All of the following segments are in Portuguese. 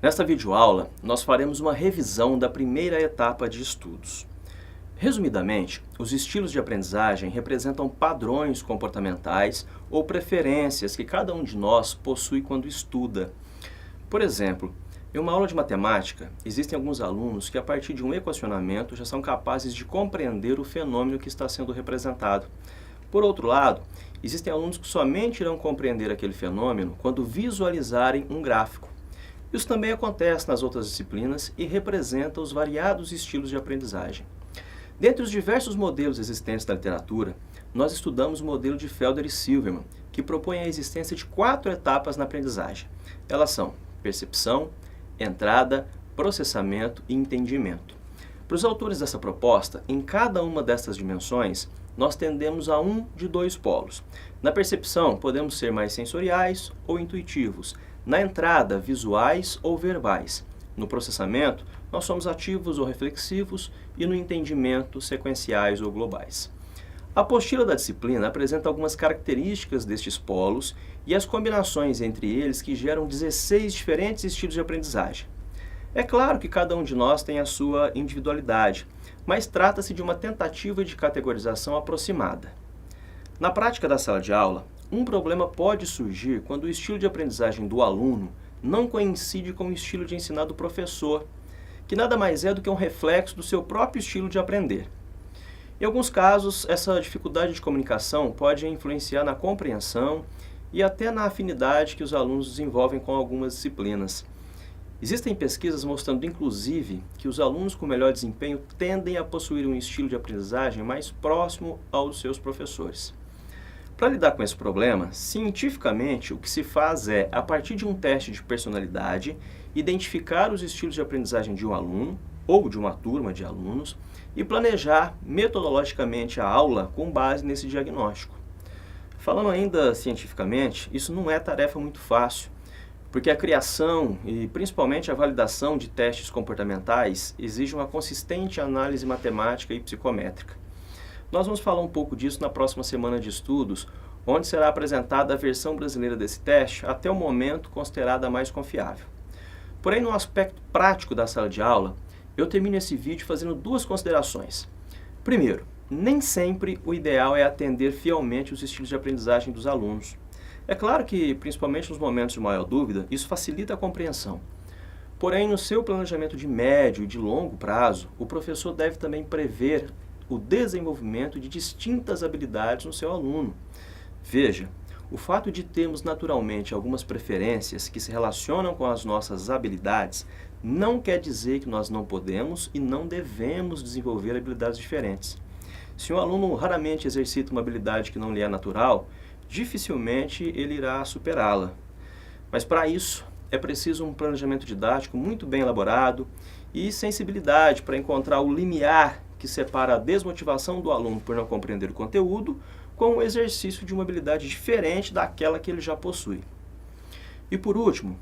Nesta videoaula, nós faremos uma revisão da primeira etapa de estudos. Resumidamente, os estilos de aprendizagem representam padrões comportamentais ou preferências que cada um de nós possui quando estuda. Por exemplo, em uma aula de matemática, existem alguns alunos que, a partir de um equacionamento, já são capazes de compreender o fenômeno que está sendo representado. Por outro lado, existem alunos que somente irão compreender aquele fenômeno quando visualizarem um gráfico. Isso também acontece nas outras disciplinas e representa os variados estilos de aprendizagem. Dentre os diversos modelos existentes na literatura, nós estudamos o modelo de Felder e Silverman, que propõe a existência de 4 etapas na aprendizagem. Elas são percepção, entrada, processamento e entendimento. Para os autores dessa proposta, em cada uma dessas dimensões, nós tendemos a um de 2 polos. Na percepção, podemos ser mais sensoriais ou intuitivos. Na entrada, visuais ou verbais. No processamento, nós somos ativos ou reflexivos e no entendimento, sequenciais ou globais. A apostila da disciplina apresenta algumas características destes polos e as combinações entre eles que geram 16 diferentes estilos de aprendizagem. É claro que cada um de nós tem a sua individualidade, mas trata-se de uma tentativa de categorização aproximada. Na prática da sala de aula, um problema pode surgir quando o estilo de aprendizagem do aluno não coincide com o estilo de ensinar do professor, que nada mais é do que um reflexo do seu próprio estilo de aprender. Em alguns casos, essa dificuldade de comunicação pode influenciar na compreensão e até na afinidade que os alunos desenvolvem com algumas disciplinas. Existem pesquisas mostrando, inclusive, que os alunos com melhor desempenho tendem a possuir um estilo de aprendizagem mais próximo ao dos seus professores. Para lidar com esse problema, cientificamente, o que se faz é, a partir de um teste de personalidade, identificar os estilos de aprendizagem de um aluno ou de uma turma de alunos e planejar metodologicamente a aula com base nesse diagnóstico. Falando ainda cientificamente, isso não é tarefa muito fácil, porque a criação e principalmente a validação de testes comportamentais exige uma consistente análise matemática e psicométrica. Nós vamos falar um pouco disso na próxima semana de estudos, onde será apresentada a versão brasileira desse teste, até o momento considerada a mais confiável. Porém, no aspecto prático da sala de aula, eu termino esse vídeo fazendo 2 considerações. Primeiro, nem sempre o ideal é atender fielmente os estilos de aprendizagem dos alunos. É claro que, principalmente nos momentos de maior dúvida, isso facilita a compreensão. Porém, no seu planejamento de médio e de longo prazo, o professor deve também prever o desenvolvimento de distintas habilidades no seu aluno. Veja, o fato de termos naturalmente algumas preferências que se relacionam com as nossas habilidades não quer dizer que nós não podemos e não devemos desenvolver habilidades diferentes. Se um aluno raramente exercita uma habilidade que não lhe é natural, dificilmente ele irá superá-la. Mas para isso, é preciso um planejamento didático muito bem elaborado e sensibilidade para encontrar o limiar que separa a desmotivação do aluno por não compreender o conteúdo com o exercício de uma habilidade diferente daquela que ele já possui. E por último,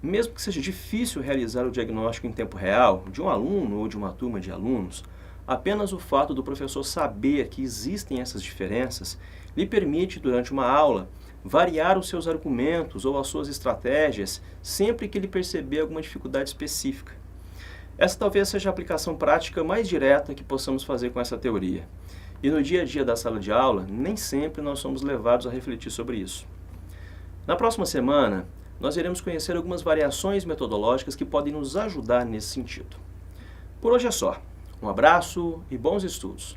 mesmo que seja difícil realizar o diagnóstico em tempo real de um aluno ou de uma turma de alunos, apenas o fato do professor saber que existem essas diferenças lhe permite, durante uma aula, variar os seus argumentos ou as suas estratégias sempre que ele perceber alguma dificuldade específica. Essa talvez seja a aplicação prática mais direta que possamos fazer com essa teoria. E no dia a dia da sala de aula, nem sempre nós somos levados a refletir sobre isso. Na próxima semana, nós iremos conhecer algumas variações metodológicas que podem nos ajudar nesse sentido. Por hoje é só. Um abraço e bons estudos!